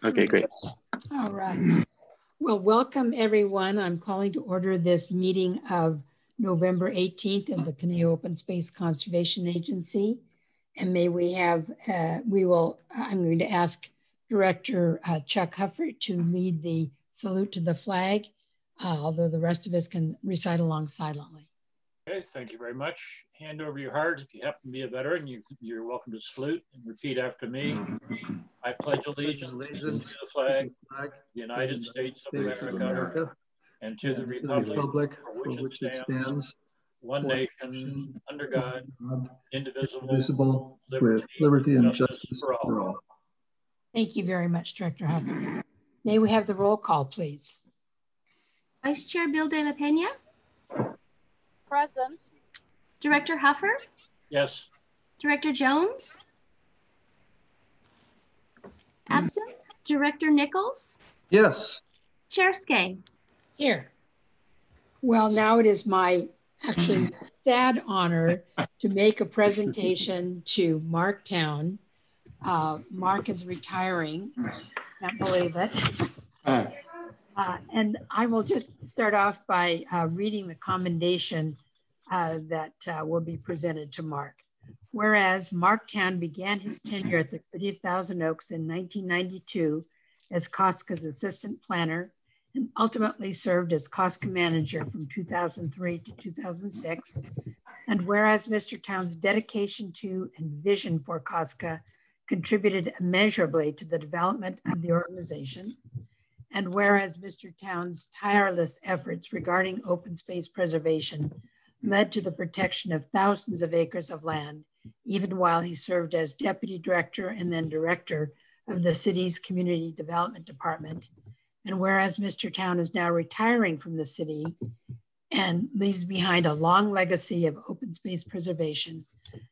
Okay, great. All right. Well, welcome everyone. I'm calling to order this meeting of November 18th of the Conejo Open Space Conservation Agency. And may we have, I'm going to ask Director Chuck Heifer to lead the salute to the flag, although the rest of us can recite along silently. Okay, thank you very much. Hand over your heart. If you happen to be a veteran, you're welcome to salute and repeat after me. I pledge allegiance to the flag of the United States of America and to the republic for which it stands, one nation, under God, indivisible, with liberty and justice for all. Thank you very much, Director Heifer. May we have the roll call, please? Vice Chair Bill de la Peña. Present. Director Heifer. Yes. Director Jones. Absent. Director Nichols. Yes. Chair Skay. Here. Well, now it is my actually sad honor to make a presentation to Mark Town. Mark is retiring. Can't believe it. And I will just start off by reading the commendation that will be presented to Mark. Whereas Mark Town began his tenure at the City of Thousand Oaks in 1992 as COSCA's assistant planner and ultimately served as COSCA manager from 2003 to 2006. And whereas Mr. Town's dedication to and vision for COSCA contributed immeasurably to the development of the organization. And whereas Mr. Town's tireless efforts regarding open space preservation led to the protection of thousands of acres of land, even while he served as deputy director and then director of the city's community development department. And whereas Mr. Town is now retiring from the city and leaves behind a long legacy of open space preservation,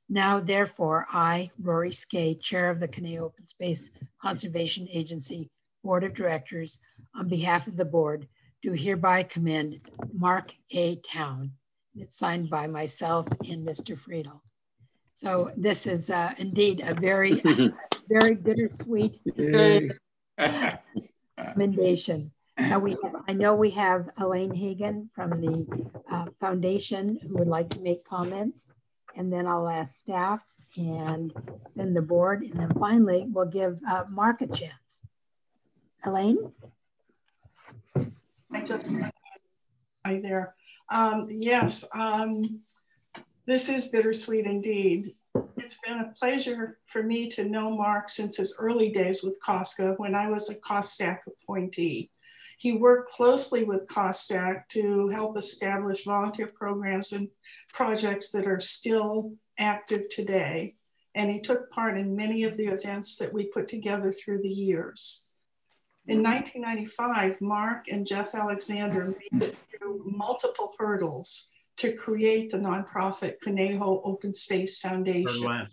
now therefore I, Rory Skay, chair of the Conejo Open Space Conservation Agency Board of Directors, on behalf of the board, do hereby commend Mark A. Town. It's signed by myself and Mr. Friedel. So this is indeed a very, very bittersweet commendation. Now I know we have Elaine Hagan from the foundation who would like to make comments, and then I'll ask staff and then the board, and then finally we'll give Mark a chance. Elaine? Hi there. Yes, this is bittersweet indeed. It's been a pleasure for me to know Mark since his early days with COSCA when I was a COSTAC appointee. He worked closely with COSTAC to help establish volunteer programs and projects that are still active today. And he took part in many of the events that we put together through the years. In 1995, Mark and Jeff Alexander made it through multiple hurdles to create the nonprofit Conejo Open Space Foundation.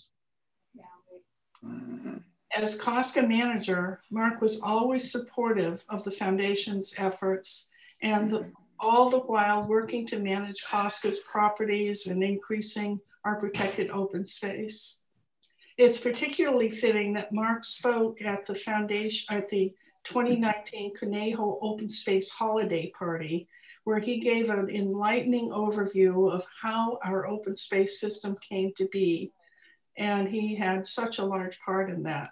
As COSCA manager, Mark was always supportive of the foundation's efforts and all the while working to manage COSCA's properties and increasing our protected open space. It's particularly fitting that Mark spoke at the foundation, at the 2019 Conejo Open Space Holiday Party, where he gave an enlightening overview of how our open space system came to be. And he had such a large part in that.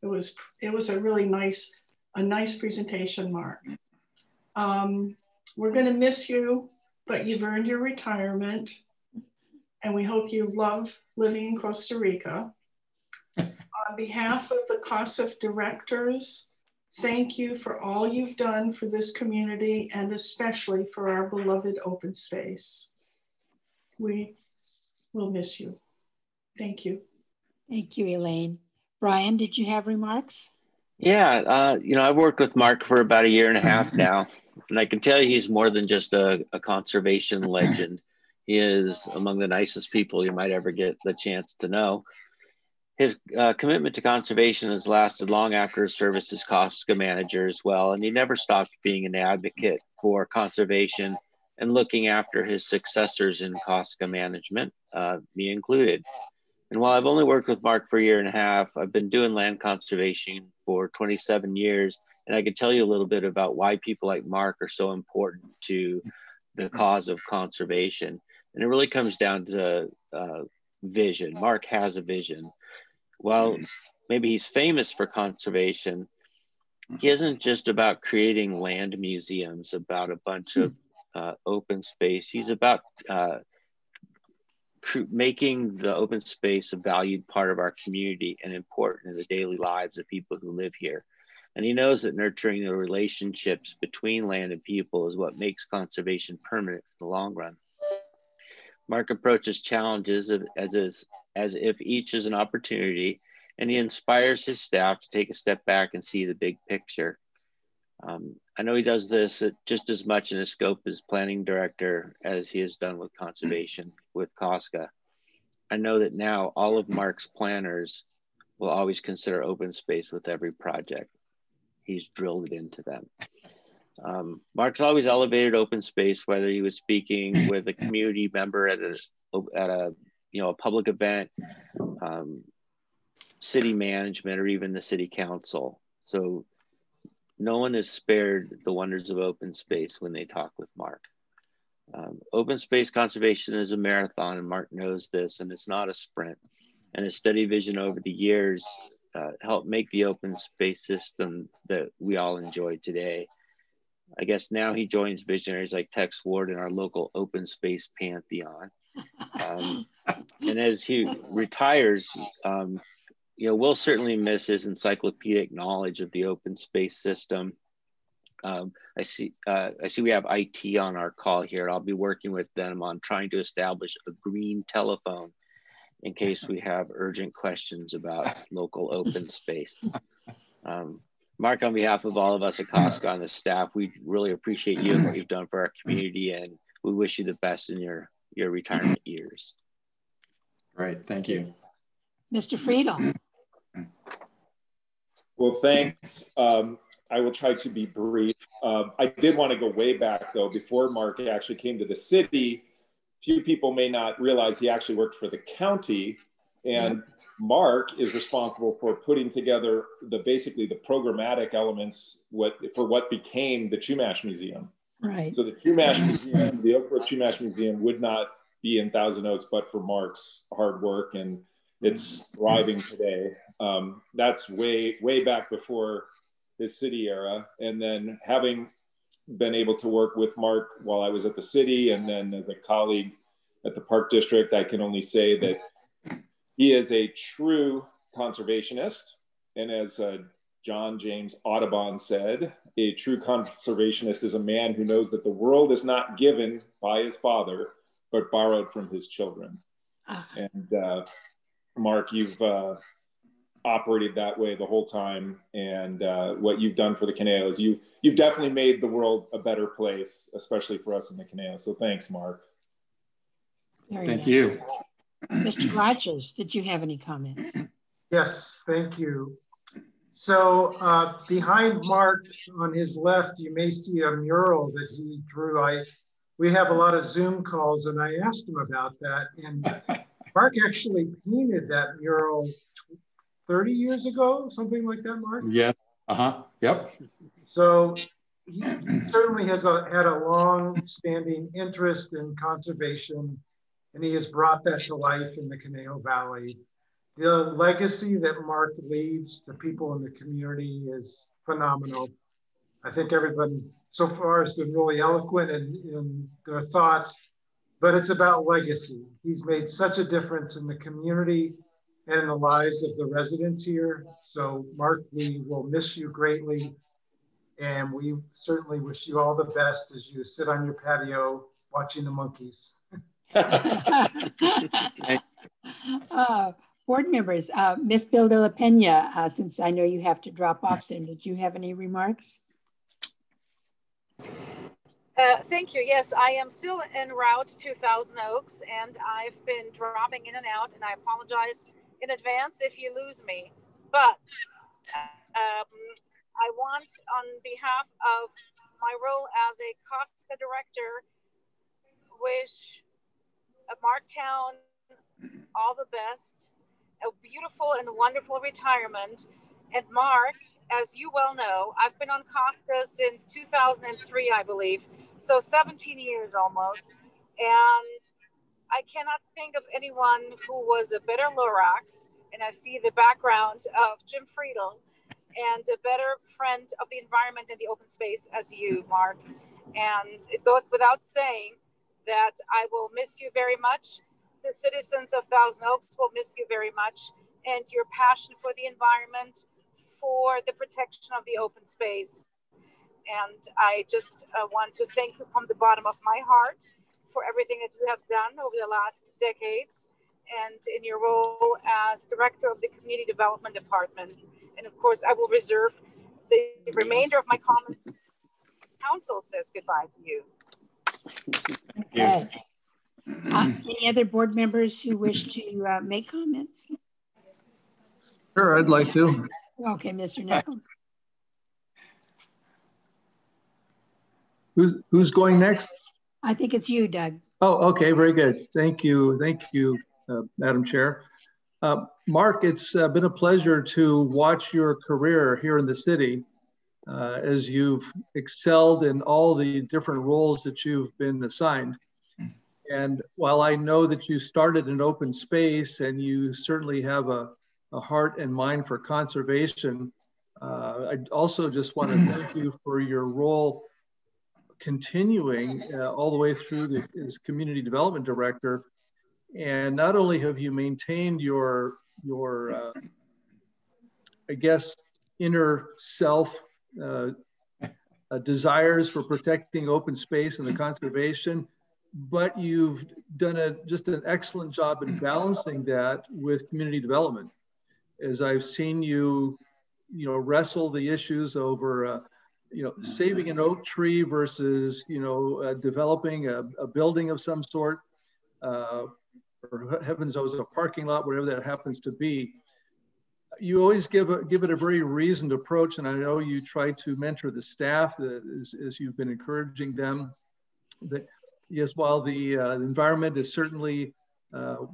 It was a really nice presentation, Mark. We're gonna miss you, but you've earned your retirement. And we hope you love living in Costa Rica. On behalf of the COSF directors, thank you for all you've done for this community and especially for our beloved open space. We will miss you. Thank you. Thank you, Elaine. Brian, did you have remarks? Yeah, you know, I've worked with Mark for about 1.5 years now, and I can tell you he's more than just a conservation legend. He is among the nicest people you might ever get the chance to know. His commitment to conservation has lasted long after his service as COSCA manager as well, and he never stopped being an advocate for conservation and looking after his successors in COSCA management, me included. And while I've only worked with Mark for a year and a half, I've been doing land conservation for 27 years. And I can tell you a little bit about why people like Mark are so important to the cause of conservation. And it really comes down to vision. Mark has a vision. While maybe he's famous for conservation, he isn't just about creating land museums, about a bunch of open space. He's about making the open space a valued part of our community and important in the daily lives of people who live here. And he knows that nurturing the relationships between land and people is what makes conservation permanent in the long run. Mark approaches challenges as if each is an opportunity, and he inspires his staff to take a step back and see the big picture. I know he does this just as much in his scope as planning director as he has done with conservation with COSCA. I know that now all of Mark's planners will always consider open space with every project. He's drilled it into them. Mark's always elevated open space, whether he was speaking with a community member at a public event, city management, or even the city council. So no one is spared the wonders of open space when they talk with Mark. Open space conservation is a marathon, and Mark knows this, and it's not a sprint. And his steady vision over the years helped make the open space system that we all enjoy today. I guess now he joins visionaries like Tex Ward in our local open space pantheon. And as he retires, we'll certainly miss his encyclopedic knowledge of the open space system. I see we have IT on our call here. I'll be working with them on trying to establish a green telephone in case we have urgent questions about local open space. Mark, on behalf of all of us at COSCA and the staff, we really appreciate you and what you've done for our community, and we wish you the best in your retirement years. Great, thank you. Mr. Friedel. Well, thanks. I will try to be brief. I did want to go way back though, before Mark actually came to the city. Few people may not realize he actually worked for the county, and Mark is responsible for putting together basically the programmatic elements for what became the Chumash Museum. Right. So the Chumash Museum, the Oak Brook Chumash Museum, would not be in Thousand Oaks but for Mark's hard work, and it's thriving today. That's way back before his city era. And then having been able to work with Mark while I was at the city and then as a colleague at the Park District, I can only say that he is a true conservationist. And as John James Audubon said, a true conservationist is a man who knows that the world is not given by his father, but borrowed from his children. And Mark, you've operated that way the whole time. And what you've done for the Caneo is you've definitely made the world a better place, especially for us in the Caneo. So thanks, Mark. Thank you. Mr. Rogers, did you have any comments? Yes, thank you. So behind Mark on his left, you may see a mural that he drew. We have a lot of Zoom calls, and I asked him about that. And Mark actually painted that mural 30 years ago, something like that, Mark? Yeah, yep. So he certainly has had a long-standing interest in conservation, and he has brought that to life in the Caneo Valley. The legacy that Mark leaves to people in the community is phenomenal. I think everybody so far has been really eloquent in their thoughts, but it's about legacy. He's made such a difference in the community and in the lives of the residents here. So Mark, we will miss you greatly. And we certainly wish you all the best as you sit on your patio watching the monkeys. Board members, Ms. Bill de la Pena, since I know you have to drop off soon, did you have any remarks? Thank you. Yes, I am still en route to Thousand Oaks, and I've been dropping in and out, and I apologize in advance if you lose me. But I want, on behalf of my role as a COSCA director, wish Marktown all the best a beautiful and wonderful retirement. And Mark, as you well know, I've been on COSCA since 2003, I believe. So 17 years almost. And I cannot think of anyone who was a better Lorax, and I see the background of Jim Friedel, and a better friend of the environment and the open space as you, Mark. And it goes without saying that I will miss you very much. The citizens of Thousand Oaks will miss you very much, and your passion for the environment, for the protection of the open space. And I just want to thank you from the bottom of my heart for everything that you have done over the last decades, and in your role as director of the Community Development Department. And of course, I will reserve the remainder of my comments. Council says goodbye to you. Okay. Any other board members who wish to make comments? Sure, I'd like to. Okay, Mr. Nichols. Who's going next? I think it's you, Doug. Oh, okay, very good. Thank you, Madam Chair. Mark, it's been a pleasure to watch your career here in the city as you've excelled in all the different roles that you've been assigned. And while I know that you started in open space and you certainly have a heart and mind for conservation, I also just want to thank you for your role continuing all the way through as community development director. And not only have you maintained your I guess, inner self desires for protecting open space and the conservation, but you've done just an excellent job in balancing that with community development. As I've seen you, wrestle the issues over, saving an oak tree versus, developing a building of some sort, or heavens knows, a parking lot, whatever that happens to be. You always give it a very reasoned approach, and I know you try to mentor the staff as you've been encouraging them. That yes, while the environment is certainly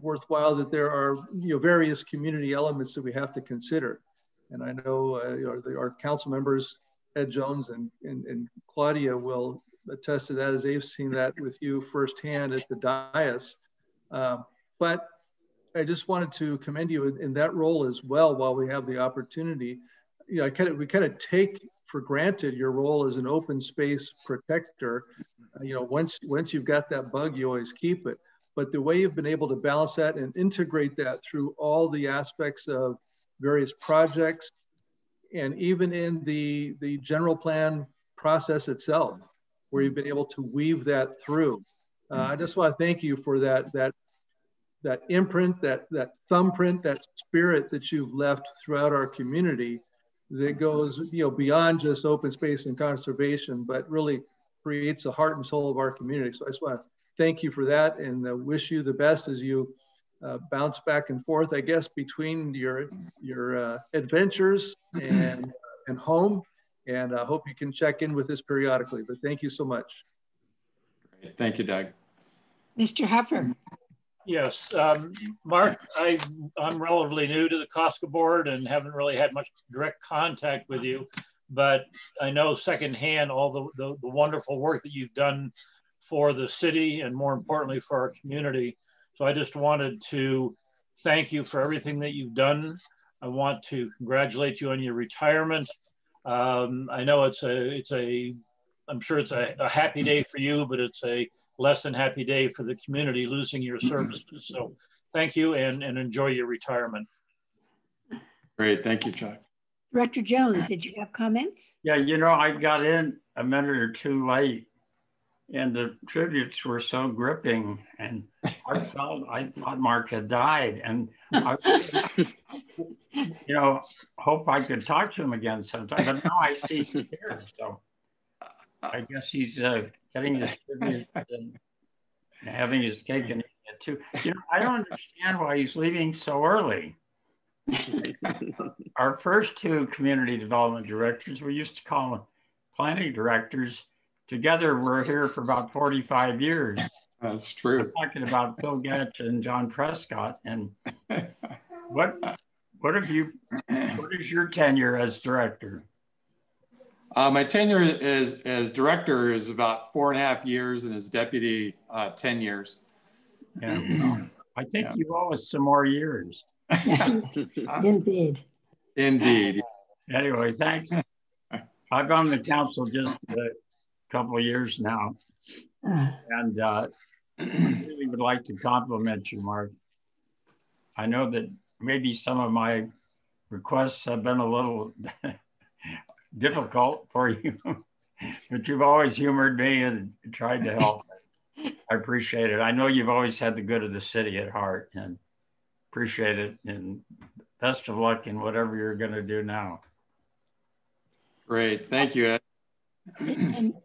worthwhile, that there are various community elements that we have to consider. And I know our council members, Ed Jones and Claudia, will attest to that as they've seen that with you firsthand at the dais. But I just wanted to commend you in that role as well. While we have the opportunity, we kind of take for granted your role as an open space protector. Once you've got that bug, you always keep it. But the way you've been able to balance that and integrate that through all the aspects of various projects, and even in the general plan process itself, where you've been able to weave that through. I just want to thank you for that imprint, that thumbprint, that spirit that you've left throughout our community that goes beyond just open space and conservation, but really creates the heart and soul of our community. So I just want to thank you for that, and wish you the best as you bounce back and forth, I guess, between your adventures and home. And I hope you can check in with us periodically, but thank you so much. Great. Thank you, Doug. Mr. Heifer. Yes, Mark, I'm relatively new to the COSCA board and haven't really had much direct contact with you, but I know secondhand all the wonderful work that you've done for the city and more importantly for our community. So I just wanted to thank you for everything that you've done. I want to congratulate you on your retirement. I know I'm sure it's a happy day for you, but it's a less than happy day for the community losing your services. So thank you and enjoy your retirement. Great, thank you, Chuck. Director Jones, did you have comments? Yeah, I got in a minute or two late and the tributes were so gripping, and I thought Mark had died, and I hope I could talk to him again sometime, but now I see him here, so I guess he's getting his tributes and having his cake and eating it too. I don't understand why he's leaving so early. Our first two community development directors, we used to call them planning directors. Together, we're here for about 45 years. That's true. We're talking about Phil Getch and John Prescott. And What is your tenure as director? My tenure as director is about 4.5 years, and as deputy, 10 years. Yeah, well, I think you owe us some more years. Indeed. Indeed. Anyway, thanks. I've been on the council just a couple of years now, and I really would like to compliment you, Mark. I know that maybe some of my requests have been a little difficult for you, but you've always humored me and tried to help. I appreciate it. I know you've always had the good of the city at heart, and appreciate it. And best of luck in whatever you're going to do now. Great. Thank you, Ed.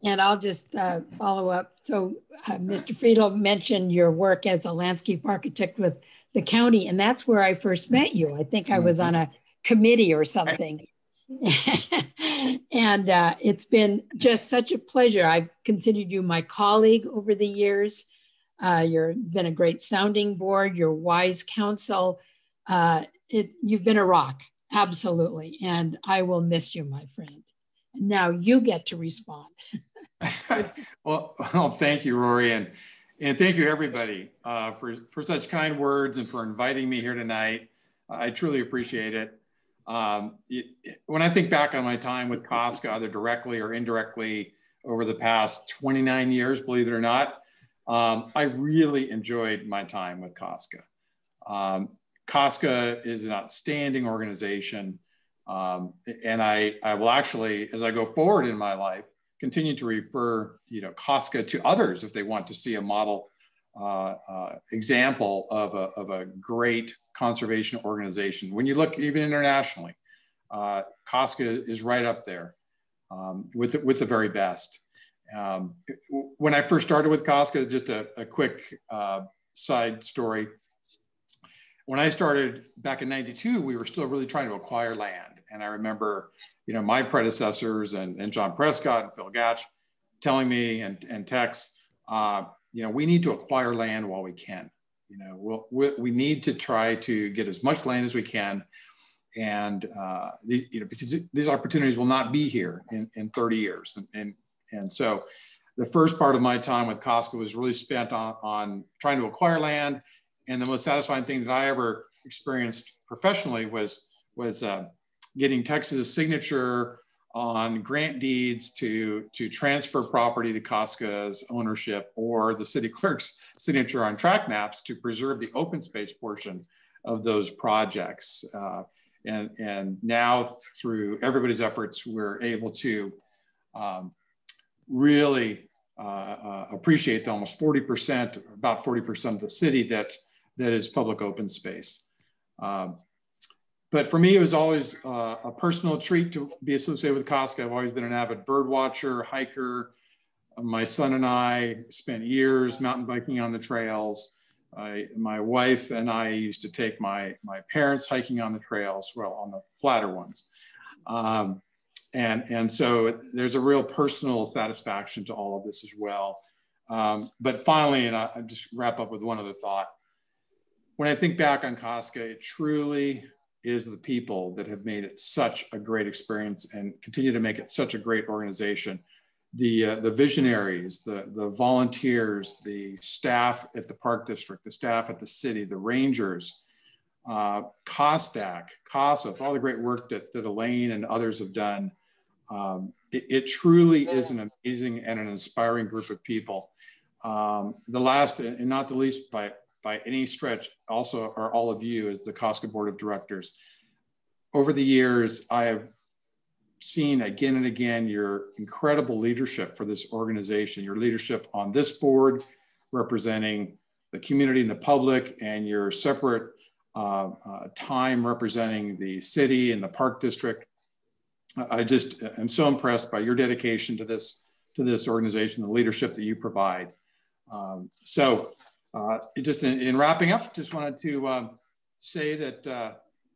And I'll just follow up. So Mr. Friedel mentioned your work as a landscape architect with the county, and that's where I first met you. I think I was on a committee or something. And it's been just such a pleasure. I've considered you my colleague over the years. You've been a great sounding board, your wise counsel. You've been a rock, absolutely. And I will miss you, my friend. And now you get to respond. Well, thank you, Rory. And thank you, everybody, for such kind words and for inviting me here tonight. I truly appreciate it. When I think back on my time with COSCA, either directly or indirectly over the past 29 years, believe it or not, I really enjoyed my time with COSCA. COSCA is an outstanding organization. And I will actually, as I go forward in my life, continue to refer, COSCA to others if they want to see a model example of a great conservation organization. When you look even internationally, COSCA is right up there with the very best. When I first started with COSCA, just a quick side story. When I started back in '92, we were still really trying to acquire land. And I remember, my predecessors and John Prescott and Phil Gatch telling me and Tex, we need to acquire land while we can. We need to try to get as much land as we can. And, because these opportunities will not be here in 30 years. And so the first part of my time with COSCA was really spent on trying to acquire land. And the most satisfying thing that I ever experienced professionally was getting Texas' signature on grant deeds to transfer property to COSCA's ownership, or the city clerk's signature on track maps to preserve the open space portion of those projects. And now through everybody's efforts, we're able to really appreciate the almost 40%, about 40% of the city that is public open space. But for me, it was always a personal treat to be associated with COSCA. I've always been an avid bird watcher, hiker. My son and I spent years mountain biking on the trails. My wife and I used to take my parents hiking on the trails, well, on the flatter ones. And so there's a real personal satisfaction to all of this as well. But finally, and I just wrap up with one other thought. When I think back on COSCA, it truly is the people that have made it such a great experience and continue to make it such a great organization. The visionaries, the volunteers, the staff at the Park District, the staff at the city, the rangers, COSDAC, COSF, all the great work that Elaine and others have done. It truly is an amazing and an inspiring group of people. The last, and not the least by any stretch, also are all of you as the COSCA Board of Directors. Over the years, I have seen again and again your incredible leadership for this organization, your leadership on this board, representing the community and the public, and your separate time representing the city and the Park District. I just am so impressed by your dedication to this organization, the leadership that you provide. Just in wrapping up, just wanted to say that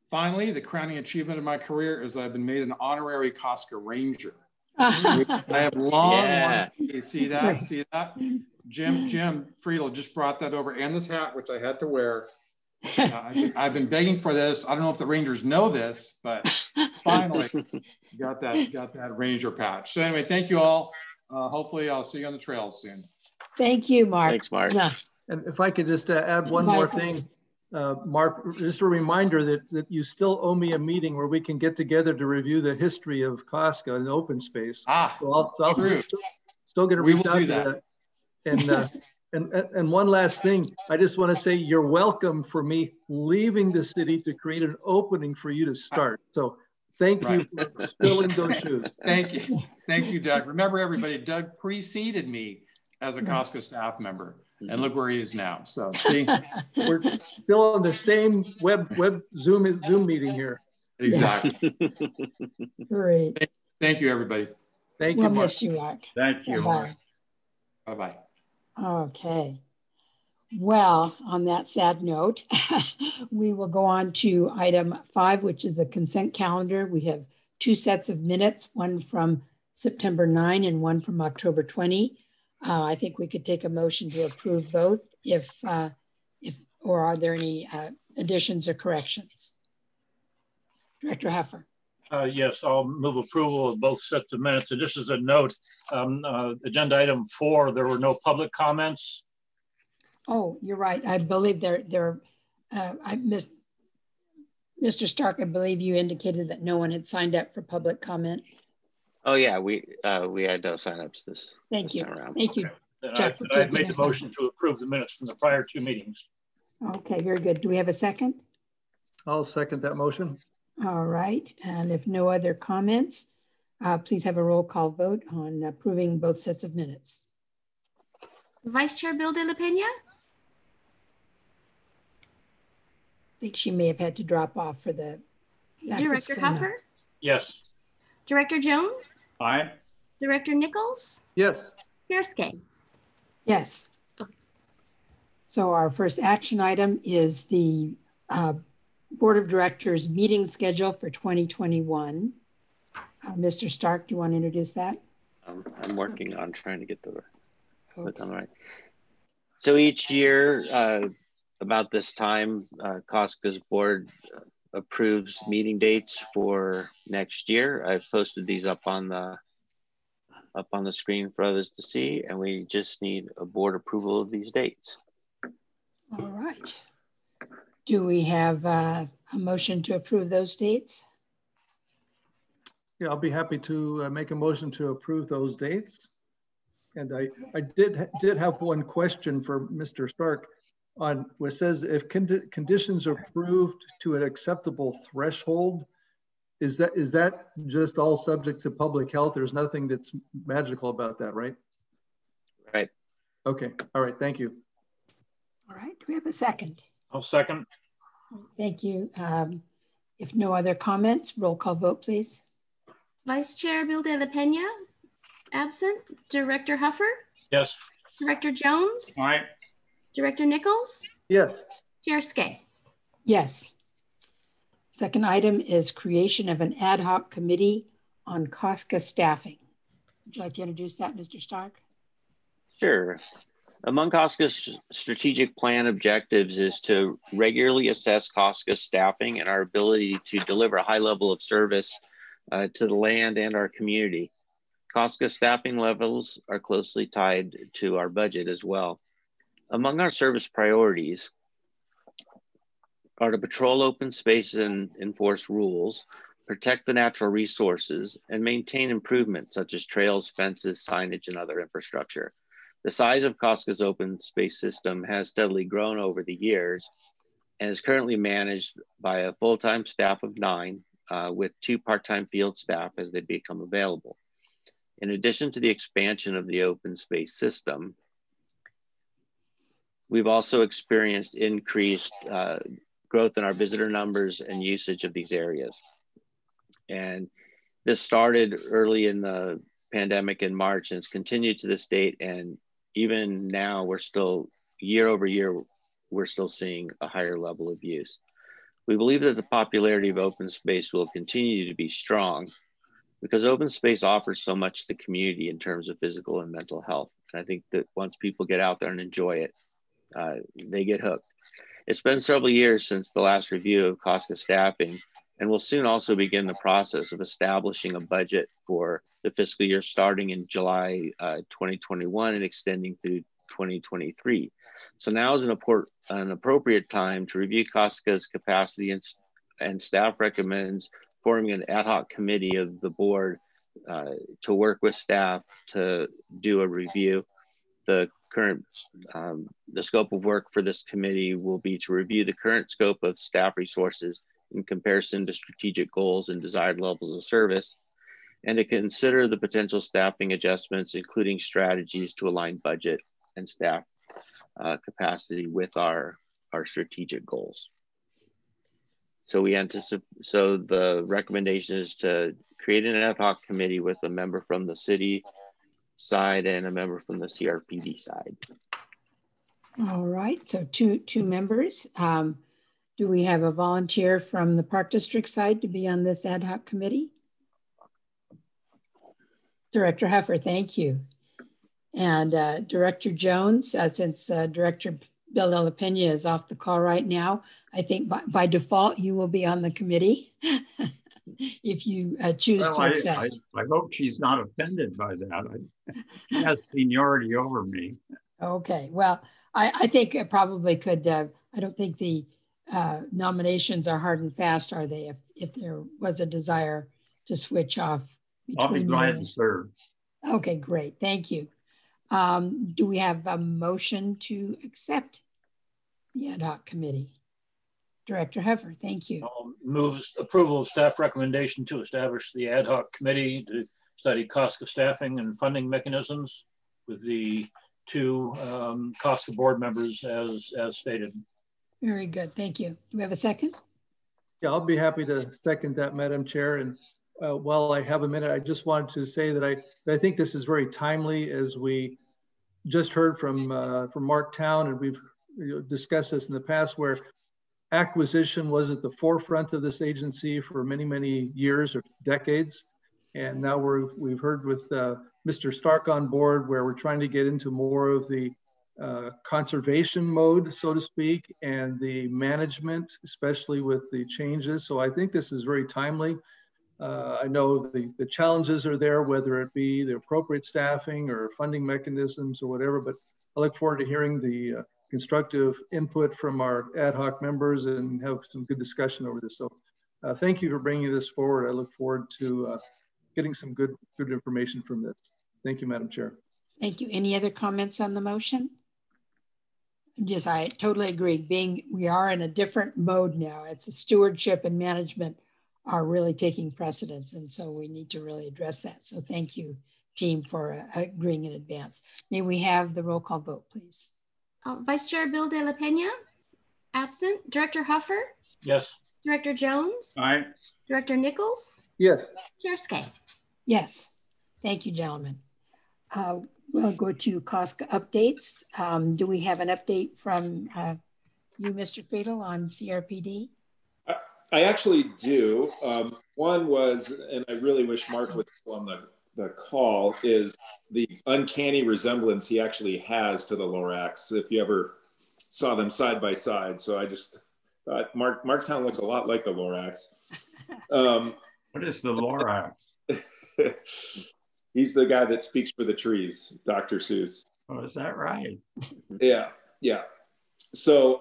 finally, the crowning achievement of my career is I've been made an honorary COSCA Ranger. I have long wanted, you see that? Jim Friedel just brought that over, and this hat, which I had to wear. I've been begging for this. I don't know if the Rangers know this, but finally got that Ranger patch. So anyway, thank you all. Hopefully I'll see you on the trails soon. Thank you, Mark. Thanks, Mark. Yeah. And if I could just add one more thing, Mark, just a reminder that you still owe me a meeting where we can get together to review the history of COSCA and open space. So I'll still going to reach out to that. And one last thing, I just want to say you're welcome for me leaving the city to create an opening for you to start. So thank you for filling those shoes. Thank you, Doug. Remember, everybody, Doug preceded me as a COSCA staff member, and look where he is now. So see, we're still on the same web Zoom meeting here. Exactly. Great. Thank you, everybody. Thank you, We'll Mark. miss you, Mark. Thank you, Mark. Bye-bye. Okay. Well, on that sad note, we will go on to item 5, which is the consent calendar. We have 2 sets of minutes, one from September 9 and one from October 20. I think we could take a motion to approve both or are there any additions or corrections? Director Heifer. Yes, I'll move approval of both sets of minutes. And just as a note, agenda item 4, there were no public comments. Oh, you're right. I believe I missed. Mr. Stark, I believe you indicated that no one had signed up for public comment. Oh yeah, we had no signups this. Thank you. Time around. Thank you. Okay. I made the motion to approve the minutes from the prior 2 meetings. Okay, very good. Do we have a second? I'll second that motion. All right, and if no other comments, please have a roll call vote on approving both sets of minutes. Vice Chair Bill de la Pena? I think she may have had to drop off for the Director Heifer? Yes. Director Jones? Aye. Director Nichols? Yes. Chair Skay? Yes. So our first action item is the Board of Directors meeting schedule for 2021. Mr. Stark, do you want to introduce that? I'm working on trying to get the done right. So each year, about this time, COSCA's board approves meeting dates for next year. I've posted these up on the screen for others to see, and we just need a board approval of these dates. All right. Do we have a motion to approve those dates? Yeah, I'll be happy to make a motion to approve those dates. And I did have one question for Mr. Stark on what says if conditions are approved to an acceptable threshold, is that just all subject to public health? There's nothing that's magical about that, right? Right. Okay. All right. Thank you. All right. Do we have a second? I'll second. Thank you. If no other comments, roll call vote, please. Vice Chair Bill de la Pena? Absent. Director Heifer? Yes. Director Jones? Aye. Director Nichols? Yes. Chair Skay? Yes. Second item is creation of an ad hoc committee on COSCA staffing. Would you like to introduce that, Mr. Stark? Sure. Among COSCA's strategic plan objectives is to regularly assess COSCA staffing and our ability to deliver a high level of service to the land and our community. COSCA staffing levels are closely tied to our budget as well. Among our service priorities are to patrol open space and enforce rules, protect the natural resources, and maintain improvements such as trails, fences, signage, and other infrastructure. The size of COSCA's open space system has steadily grown over the years and is currently managed by a full-time staff of 9 with 2 part-time field staff as they become available. In addition to the expansion of the open space system, we've also experienced increased growth in our visitor numbers and usage of these areas. And this started early in the pandemic in March and it's continued to this date. And even now we're still, year over year, we're still seeing a higher level of use. We believe that the popularity of open space will continue to be strong because open space offers so much to the community in terms of physical and mental health. And I think that once people get out there and enjoy it, they get hooked. It's been several years since the last review of COSCA staffing, and we'll soon also begin the process of establishing a budget for the fiscal year starting in July 2021 and extending through 2023. So now is an appropriate time to review COSCA's capacity, and staff recommends forming an ad hoc committee of the board to work with staff to do a review. The scope of work for this committee will be to review the current scope of staff resources in comparison to strategic goals and desired levels of service, and to consider the potential staffing adjustments, including strategies to align budget and staff capacity with our strategic goals. So the recommendation is to create an ad hoc committee with a member from the city side and a member from the CRPD side. All right, so two members. Do we have a volunteer from the Park District side to be on this ad hoc committee? Director Heifer, thank you. And Director Jones, since Director Bill de la Pena is off the call right now, I think by default you will be on the committee if you choose to accept. I hope she's not offended by that. She has seniority over me. Okay, well, I think it probably could. I don't think the nominations are hard and fast, are they? If there was a desire to switch off. I'll be glad to serve. Okay, great, thank you. Do we have a motion to accept the ad hoc committee? Director Heifer, thank you. I'll move approval of staff recommendation to establish the ad hoc committee to study COSCA staffing and funding mechanisms with the two COSCA board members as stated. Very good, thank you. Do we have a second? Yeah, I'll be happy to second that, Madam Chair. And while I have a minute, I just wanted to say that I think this is very timely, as we just heard from Mark Town, and we've discussed this in the past, where acquisition was at the forefront of this agency for many, many years or decades. And now we've heard with Mr. Stark on board, where we're trying to get into more of the conservation mode, so to speak, and the management, especially with the changes. So I think this is very timely. I know the challenges are there, whether it be the appropriate staffing or funding mechanisms or whatever, but I look forward to hearing the constructive input from our ad hoc members and have some good discussion over this. So thank you for bringing this forward. I look forward to getting some good information from this. Thank you, Madam Chair. Thank you. Any other comments on the motion? Yes, I totally agree. We are in a different mode now. It's the stewardship and management are really taking precedence. And so we need to really address that. So thank you, team, for agreeing in advance. May we have the roll call vote, please? Vice Chair Bill de la Pena, absent. Director Heifer? Yes. Director Jones? Aye. Director Nichols? Yes. Chair Skay? Yes. Thank you, gentlemen. We'll go to COSCA updates. Do we have an update from you, Mr. Friedel, on CRPD? I actually do. One was, and I really wish Mark was on the call, is the uncanny resemblance he actually has to the Lorax, if you ever saw them side by side. So I just thought Marktown looks a lot like the Lorax. What is the Lorax? He's the guy that speaks for the trees, Dr. Seuss. Oh, is that right? Yeah, yeah. So,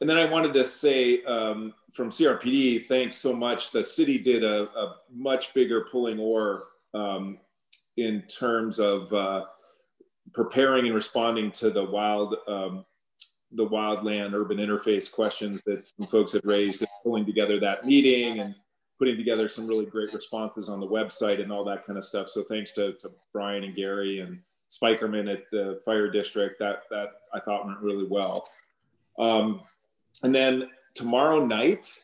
and then I wanted to say from CRPD, thanks so much. The city did a much bigger pulling oar in terms of preparing and responding to the wildland urban interface questions that some folks had raised, and pulling together that meeting and putting together some really great responses on the website and all that kind of stuff. So thanks to Brian and Gary and Spikerman at the fire district, that I thought went really well. And then tomorrow night,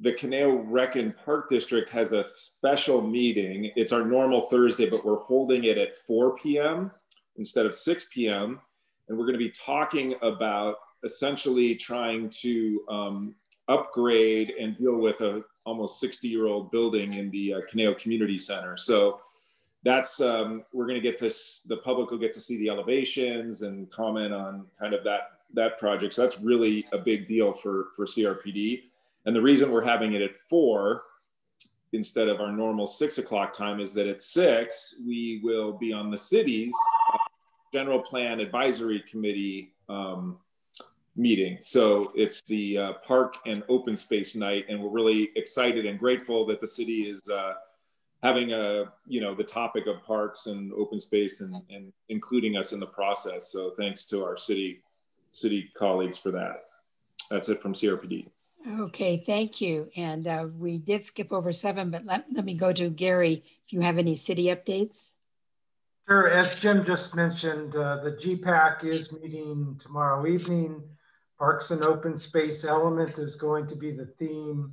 the Conejo Rec and Park District has a special meeting. It's our normal Thursday, but we're holding it at 4 p.m. instead of 6 p.m. And we're going to be talking about essentially trying to upgrade and deal with a almost 60-year-old building in the Conejo Community Center. So that's, we're going to get this, the public will get to see the elevations and comment on kind of that project. So that's really a big deal for CRPD. And the reason we're having it at 4 instead of our normal 6 o'clock time is that at 6, we will be on the city's General Plan Advisory Committee meeting. So it's the Park and Open Space Night, and we're really excited and grateful that the city is having the topic of parks and open space and including us in the process. So thanks to our city colleagues for that. That's it from CRPD. Okay, thank you. And we did skip over 7, but let me go to Gary, if you have any city updates. Sure, as Jim just mentioned, the GPAC is meeting tomorrow evening. Parks and Open Space element is going to be the theme.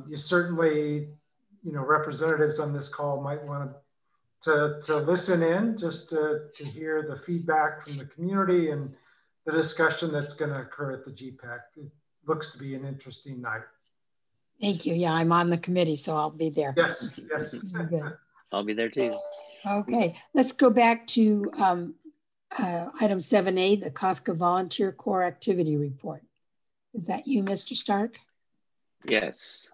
You certainly, representatives on this call might want to listen in just to hear the feedback from the community and the discussion that's going to occur at the GPAC. It looks to be an interesting night. Thank you. Yeah, I'm on the committee, so I'll be there. Yes. Good. I'll be there too. Okay, let's go back to item 7A, the COSCA Volunteer Corps Activity Report. Is that you, Mr. Stark? Yes.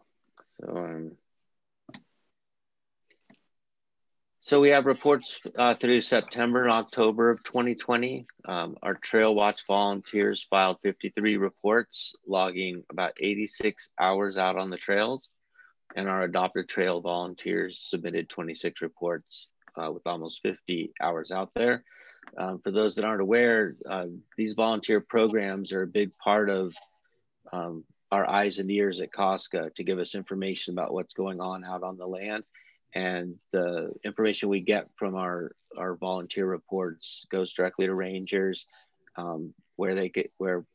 So we have reports through September and October of 2020. Our Trail Watch volunteers filed 53 reports, logging about 86 hours out on the trails. And our adopted trail volunteers submitted 26 reports with almost 50 hours out there. For those that aren't aware, these volunteer programs are a big part of our eyes and ears at COSCA to give us information about what's going on out on the land. And the information we get from our volunteer reports goes directly to rangers, where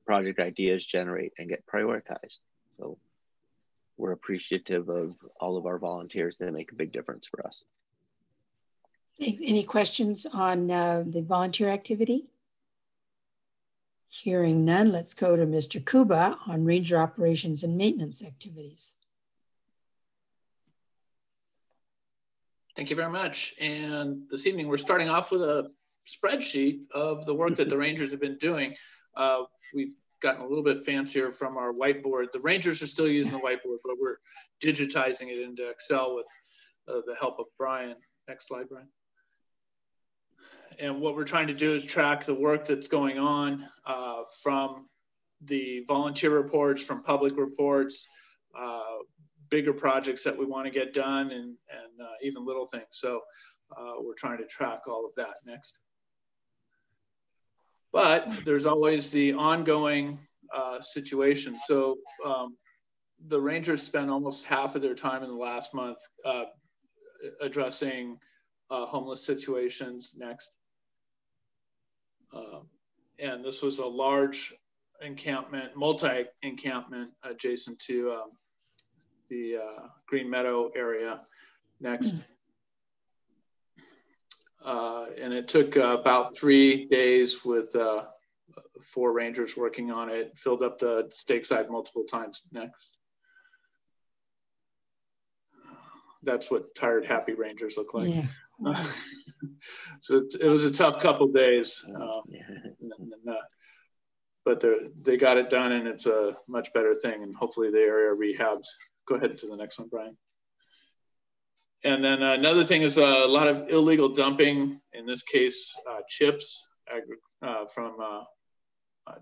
project ideas generate and get prioritized. So we're appreciative of all of our volunteers that make a big difference for us. Any questions on the volunteer activity? Hearing none, let's go to Mr. Kuba on ranger operations and maintenance activities. Thank you very much. And this evening, we're starting off with a spreadsheet of the work that the Rangers have been doing. We've gotten a little bit fancier from our whiteboard. The Rangers are still using the whiteboard, but we're digitizing it into Excel with the help of Brian. Next slide, Brian. And what we're trying to do is track the work that's going on from the volunteer reports, from public reports, bigger projects that we want to get done, and even little things. So we're trying to track all of that next. But there's always the ongoing situation. So the Rangers spent almost half of their time in the last month addressing homeless situations next. And this was a large encampment, multi-encampment adjacent to the Green Meadow area next. And it took about 3 days with 4 rangers working on it, filled up the stake side multiple times next. That's what tired, happy rangers look like. Yeah. So it was a tough couple days, but they got it done, and it's a much better thing, and hopefully the area rehabs. Go ahead to the next one, Brian. And then another thing is a lot of illegal dumping, in this case, chips from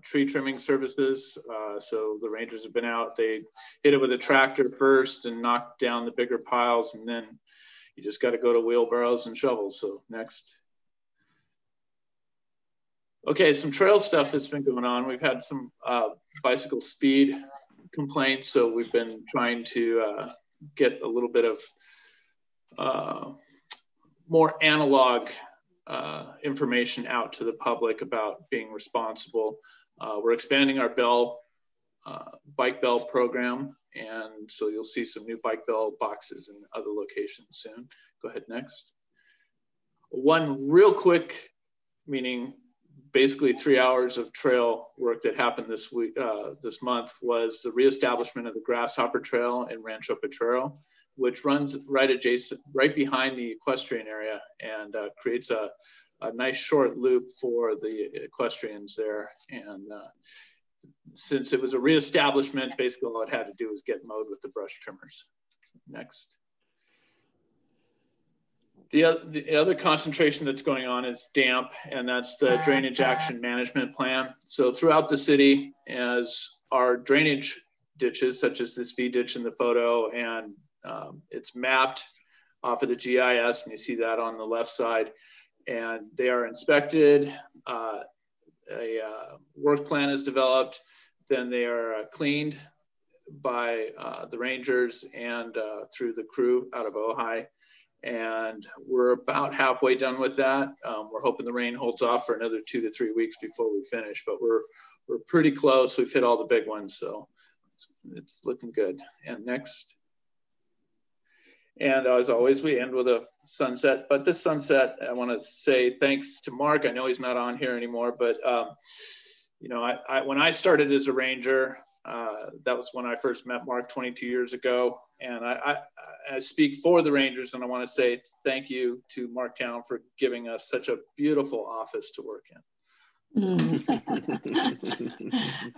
tree trimming services. So the Rangers have been out, they hit it with a tractor first and knocked down the bigger piles, and then you just got to go to wheelbarrows and shovels. So next. Okay, some trail stuff that's been going on. We've had some bicycle speed complaints, so we've been trying to get a little bit of more analog information out to the public about being responsible. We're expanding our bike bell program, and so you'll see some new bike bell boxes in other locations soon. Go ahead, next. One real quick, meaning basically 3 hours of trail work that happened this week, this month, was the reestablishment of the Grasshopper Trail in Rancho Potrero, which runs right behind the equestrian area, and creates a a nice short loop for the equestrians there. And since it was a reestablishment, basically all it had to do was get mowed with the brush trimmers. Next. The other concentration that's going on is damp, and that's the drainage action management plan. So throughout the city, as our drainage ditches, such as this V ditch in the photo, and it's mapped off of the GIS, and you see that on the left side, and they are inspected, a work plan is developed, then they are cleaned by the rangers and through the crew out of Ojai. And we're about halfway done with that. We're hoping the rain holds off for another 2 to 3 weeks before we finish, but we're pretty close. We've hit all the big ones, so it's looking good. And next. And as always, we end with a sunset. But this sunset, I want to say thanks to Mark. I know he's not on here anymore, but you know, when I started as a ranger, that was when I first met Mark 22 years ago. And I speak for the Rangers, and I want to say thank you to Mark Town for giving us such a beautiful office to work in.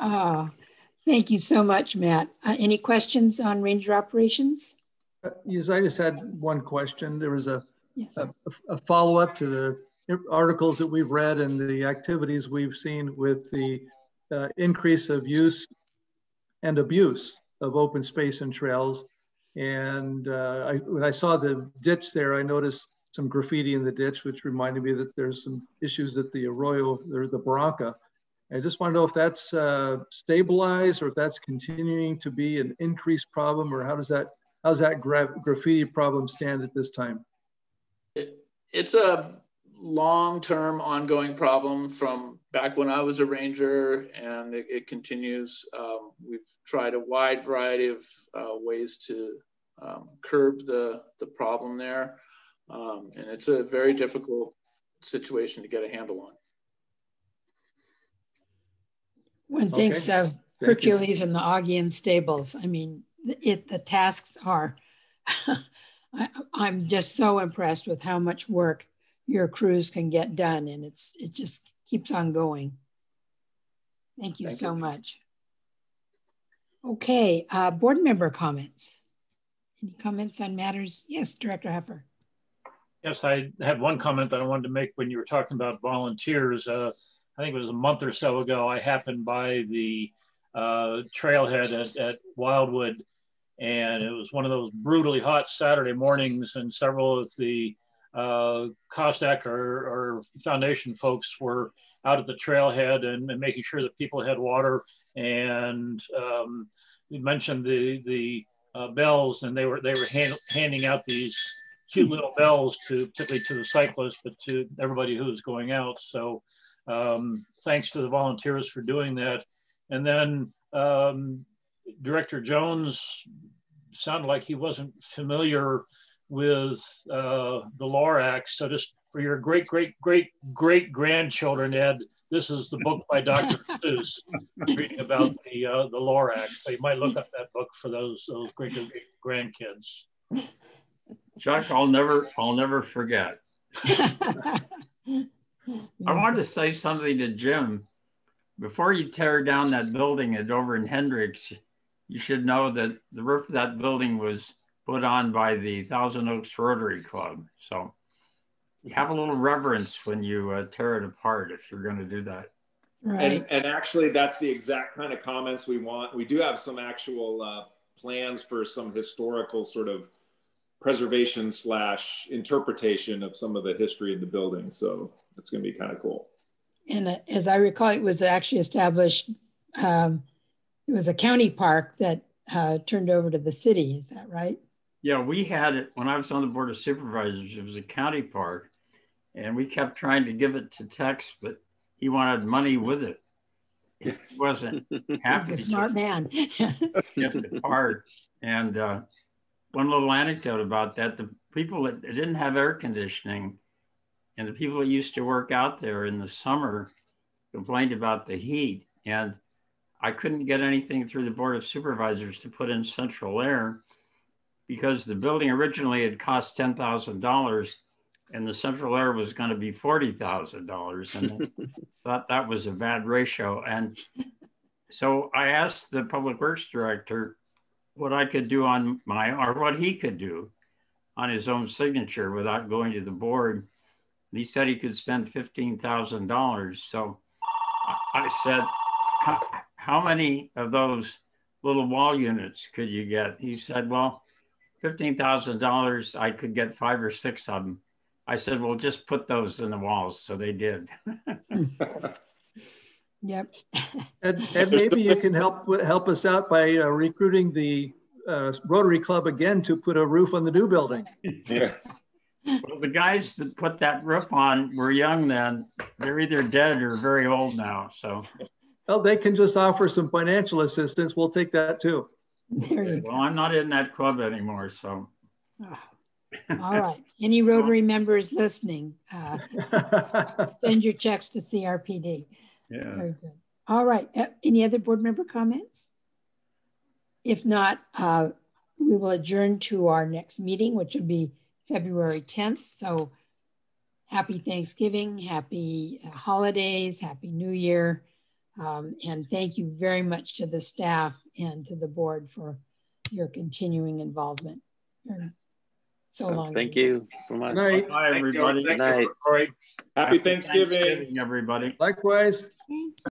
Oh, thank you so much, Matt. Any questions on Ranger operations? Yes, I just had one question. There was a Yes. a follow-up to the articles that we've read and the activities we've seen with the increase of use and abuse of open space and trails. And when I saw the ditch there, I noticed some graffiti in the ditch, which reminded me that there's some issues at the Arroyo or the Barranca. I just want to know if that's stabilized or if that's continuing to be an increased problem, or how's that graffiti problem stand at this time? It's a long-term ongoing problem from back when I was a ranger, and it continues. We've tried a wide variety of ways to curb the problem there. And it's a very difficult situation to get a handle on. One thinks of Hercules and the Augean stables. I mean, the tasks are, I'm just so impressed with how much work your crews can get done, and it just keeps on going. Thank you so much. Okay, board member comments. Any comments on matters? Yes, Director Heifer. Yes, I had one comment that I wanted to make when you were talking about volunteers. I think it was a month or so ago, I happened by the trailhead at Wildwood, and it was one of those brutally hot Saturday mornings, and several of the COSCA or foundation folks were out at the trailhead and making sure that people had water. And you mentioned the bells, and they were handing out these cute little bells particularly to the cyclists, but to everybody who was going out. So thanks to the volunteers for doing that. And then Director Jones sounded like he wasn't familiar with the Lorax. So just for your great grandchildren, Ed, this is the book by Dr. Seuss reading about the Lorax. So you might look up that book for those great grandkids. Chuck, I'll never forget. I wanted to say something to Jim. Before you tear down that building over in Hendricks, you should know that the roof of that building was put on by the Thousand Oaks Rotary Club. So you have a little reverence when you tear it apart if you're going to do that. Right. And actually, that's the exact kind of comments we want. We do have some actual plans for some historical sort of preservation / interpretation of some of the history of the building. So it's going to be kind of cool. And as I recall, it was actually established, it was a county park that turned over to the city. Is that right? Yeah, we had it when I was on the Board of Supervisors. It was a county park, and we kept trying to give it to Tex, but he wanted money with it. He wasn't happy. He's a smart man. Get the park. And one little anecdote about that, the people that didn't have air conditioning and the people that used to work out there in the summer complained about the heat. And I couldn't get anything through the Board of Supervisors to put in central air because the building originally had cost $10,000 and the central air was going to be $40,000, and thought that was a bad ratio. And so I asked the public works director what I could do on my, or what he could do on his own signature without going to the board. And he said he could spend $15,000. So I said, how many of those little wall units could you get? He said, well, $15,000, I could get 5 or 6 of them. I said, well, just put those in the walls. So they did. Yep. And maybe you can help us out by recruiting the Rotary Club again to put a roof on the new building. Yeah. Well, the guys that put that roof on were young then. They're either dead or very old now. So, well, they can just offer some financial assistance. We'll take that too. Well, I'm not in that club anymore. So, all right. Any Rotary members listening, send your checks to CRPD. Yeah. Very good. All right. Any other board member comments? If not, we will adjourn to our next meeting, which will be February 10th. So happy Thanksgiving, happy holidays, happy New Year. And thank you very much to the staff and to the board for your continuing involvement. So long. Thank you so much. Night. Bye, everybody. Good night. Happy Thanksgiving, everybody. Likewise.